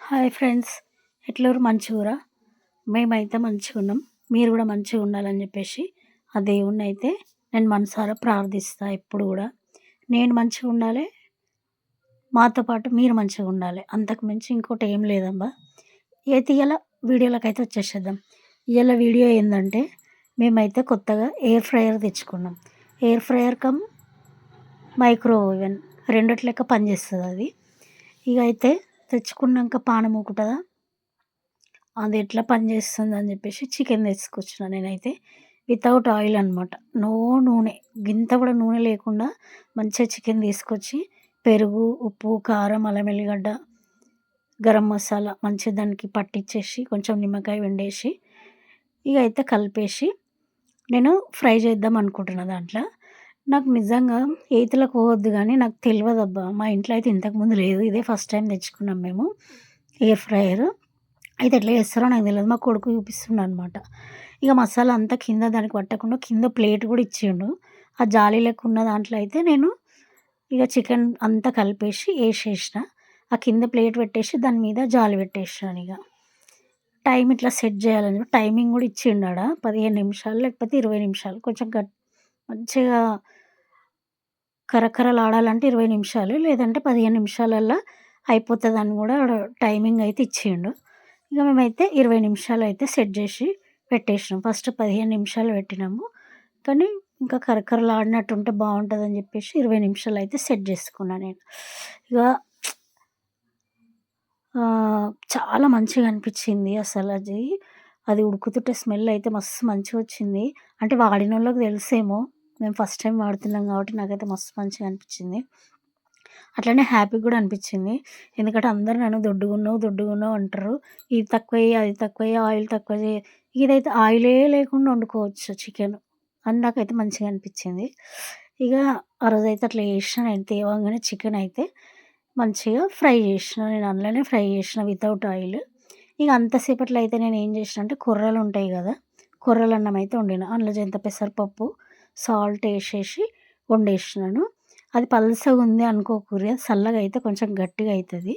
Hi friends, ఎట్లూరు మంచిగురా? మేమైతే మంచిగున్నాం. మీరు కూడా మంచిగా ఉండాలని చెప్పేసి ఆ దేవుణ్ణి అయితే నేను మనసారా ప్రార్థిస్తా. ఎప్పుడు కూడా నేను మంచిగా ఉండాలి, మాతో పాటు మీరు మంచిగా ఉండాలి. అంతకు మించి ఇంకోటి ఏం లేదబ్బా. అయితే ఇవాళ వీడియోలకైతే వచ్చేసేద్దాం. ఇవాళ వీడియో ఏంటంటే, మేమైతే కొత్తగా ఎయిర్ ఫ్రైయర్ తెచ్చుకున్నాం. Air fryer cum micro oven రెండిటి లెక్క పనిచేస్తుంది అది. ఇక అయితే తెచ్చుకున్నాక పానం ఊకుంటుందా, అది ఎట్లా పనిచేస్తుందని చెప్పేసి చికెన్ తెచ్చుకొచ్చిన నేనైతే వితౌట్ ఆయిల్ అనమాట. నో నూనె, గింత కూడా నూనె లేకుండా మంచిగా చికెన్ తీసుకొచ్చి పెరుగు, ఉప్పు, కారం, అల్లం ఎల్లిగడ్డ, గరం మసాలా మంచిగా దానికి పట్టించేసి కొంచెం నిమ్మకాయ పిండేసి ఇక అయితే కలిపేసి నేను ఫ్రై చేద్దాం అనుకుంటున్నా దాంట్లో. నాకు నిజంగా ఈతలకు పోవద్దు కానీ నాకు తెలియదబ్బా. మా ఇంట్లో అయితే ఇంతకుముందు లేదు, ఇదే ఫస్ట్ టైం తెచ్చుకున్నాం మేము ఎయిర్ ఫ్రైయర్. అయితే ఎట్లా చేస్తారో నాకు తెలియదు, మా కొడుకు చూపిస్తుండ అనమాట. ఇక మసాలా అంతా కింద దానికి పట్టకుండా కింద ప్లేట్ కూడా ఇచ్చిండు. ఆ జాలి లెక్క ఉన్న దాంట్లో అయితే నేను ఇక చికెన్ అంతా కలిపేసి వేసేసిన. ఆ కింద ప్లేట్ పెట్టేసి దాని మీద జాలి పెట్టేసినాను. ఇక టైం ఇట్లా సెట్ చేయాలని టైమింగ్ కూడా ఇచ్చిండు ఆడ, 15 నిమిషాలు లేకపోతే 20 నిమిషాలు. కొంచెం మంచిగా కరకరలాడాలంటే 20 నిమిషాలు, లేదంటే 15 నిమిషాలల్లో అయిపోతుందని కూడా ఆడ టైమింగ్ అయితే ఇచ్చిండు. ఇక మేమైతే 20 నిమిషాలు అయితే సెట్ చేసి పెట్టేసినాం. ఫస్ట్ 15 నిమిషాలు పెట్టినాము, కానీ ఇంకా కరకరలాడినట్టు ఉంటే బాగుంటుందని చెప్పేసి 20 నిమిషాలు అయితే సెట్ చేసుకున్నాను నేను. ఇక చాలా మంచిగా అనిపించింది అసలు. అది ఉడుకుతుంటే స్మెల్ అయితే మస్తు మంచిగా వచ్చింది. అంటే వాడినోళ్ళకి తెలుసేమో, మేము ఫస్ట్ టైం వాడుతున్నాం కాబట్టి నాకైతే మస్తు మంచిగా అనిపించింది. అట్లనే హ్యాపీ కూడా అనిపించింది. ఎందుకంటే అందరూ నన్ను దొడ్డుగున్నావు దొడ్డుగున్నావు అంటారు. ఇది తక్కువ వేయి, అది తక్కువ వేయి, ఆయిల్ తక్కువ చేయి. ఇదైతే ఆయిలే లేకుండా వండుకోవచ్చు చికెన్ అని నాకైతే మంచిగా అనిపించింది. ఇక ఆ రోజైతే అట్లా చేసిన. నేను తేవంగానే చికెన్ అయితే మంచిగా ఫ్రై చేసిన. నేను అందులోనే ఫ్రై చేసిన వితౌట్ ఆయిల్. ఇక అంతసేపట్లో అయితే నేను ఏం చేసిన అంటే, కొర్రలు ఉంటాయి కదా, కొర్రల అన్నం అయితే వండిన. అందులో జంత పెసరపప్పు, సాల్ట్ వేసేసి వండేసినాను. అది పల్సగా ఉంది అనుకోకూరి, చల్లగా అయితే కొంచెం గట్టిగా అవుతుంది.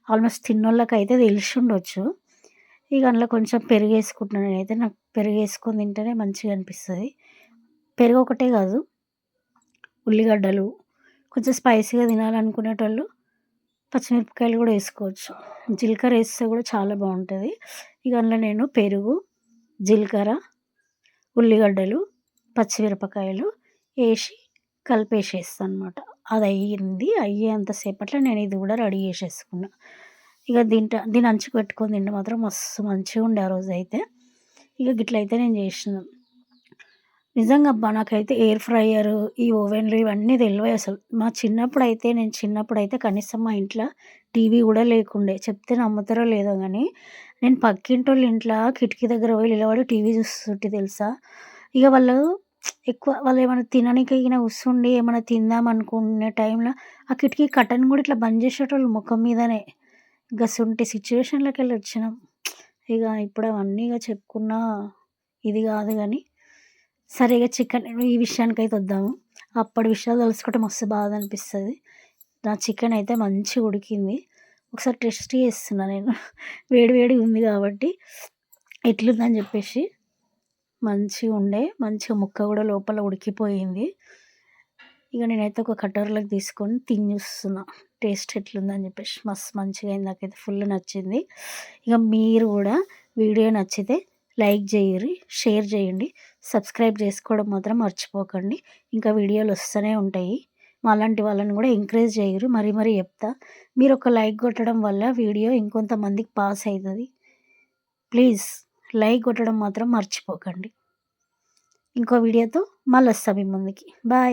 ఆల్మోస్ట్ తిన్నోళ్ళకైతే తెలిసి ఉండొచ్చు. ఇక అందులో కొంచెం పెరుగు వేసుకుంటున్నాను నేనైతే. నాకు పెరుగు వేసుకొని తింటేనే మంచిగా అనిపిస్తుంది. పెరుగు ఒకటే కాదు, ఉల్లిగడ్డలు, కొంచెం స్పైసీగా తినాలనుకునేటోళ్ళు పచ్చిమిరపకాయలు కూడా వేసుకోవచ్చు. జీలకర్ర వేస్తే కూడా చాలా బాగుంటుంది. ఇక అందులో నేను పెరుగు, జీలకర్ర, ఉల్లిగడ్డలు, పచ్చిమిరపకాయలు వేసి కలిపేసేస్తాను అనమాట. అది అయ్యేంతసేపట్లో నేను ఇది కూడా రెడీ చేసేసుకున్నా. ఇక దీని అంచుకు పెట్టుకొని తింటే మాత్రం మస్తు మంచిగా ఉండే ఆ రోజు అయితే. ఇక గిట్లయితే నేను చేసిన. నిజంగా అబ్బా, నాకైతే ఎయిర్ ఫ్రైయరు, ఈ ఓవెన్లు ఇవన్నీ తెలివై అసలు. నేను చిన్నప్పుడైతే కనీసం మా ఇంట్లో టీవీ కూడా లేకుండే. చెప్తే నమ్ముతారో లేదో కానీ నేను పక్కింటోళ్ళ ఇంట్లో కిటికీ దగ్గర పోయి నిలబడి టీవీ చూస్తుంటే తెలుసా. ఇక వాళ్ళు ఏమైనా తిననీకి కూర్చుండి ఏమైనా తిందాం అనుకునే టైంలో ఆ కిటికీ కర్టెన్ కూడా ఇట్లా బంద్ చేసేటోళ్ళు ముఖం మీదనే. గసుంటి సిచ్యువేషన్లోకి వెళ్ళి వచ్చినాం. ఇక ఇప్పుడు అవన్నీ చెప్పుకున్నా ఇది కాదు కానీ, సరే ఇక చికెన్ ఈ విషయానికైతే వద్దాము. అప్పటి విషయాలు తలుచుకుంటే మస్తు బాధ అనిపిస్తుంది. నా చికెన్ అయితే మంచిగా ఉడికింది. ఒకసారి టెస్ట్ చేస్తున్నా నేను, వేడి వేడిగా ఉంది కాబట్టి ఎట్లుందని చెప్పేసి. మంచిగా ముక్క కూడా లోపల ఉడికిపోయింది. ఇక నేనైతే ఒక కటోరలోకి తీసుకొని తిని చూస్తున్నా టేస్ట్ ఎట్లుందని చెప్పేసి. మస్తు మంచిగా అయింది, నాకైతే ఫుల్ నచ్చింది. ఇక మీరు కూడా వీడియో నచ్చితే లైక్ చేయండి, షేర్ చేయండి, సబ్స్క్రైబ్ చేసుకోవడం మాత్రం మర్చిపోకండి. ఇంకా వీడియోలు వస్తూనే ఉంటాయి. మాలాంటి వాళ్ళని కూడా ఎంకరేజ్ చేయరు, మరీ చెప్తా. మీరు ఒక లైక్ కొట్టడం వల్ల వీడియో ఇంకొంతమందికి పాస్ అవుతుంది. ప్లీజ్ లైక్ కొట్టడం మాత్రం మర్చిపోకండి. ఇంకో వీడియోతో మళ్ళీ వస్తాం మీ ముందుకి. బాయ్.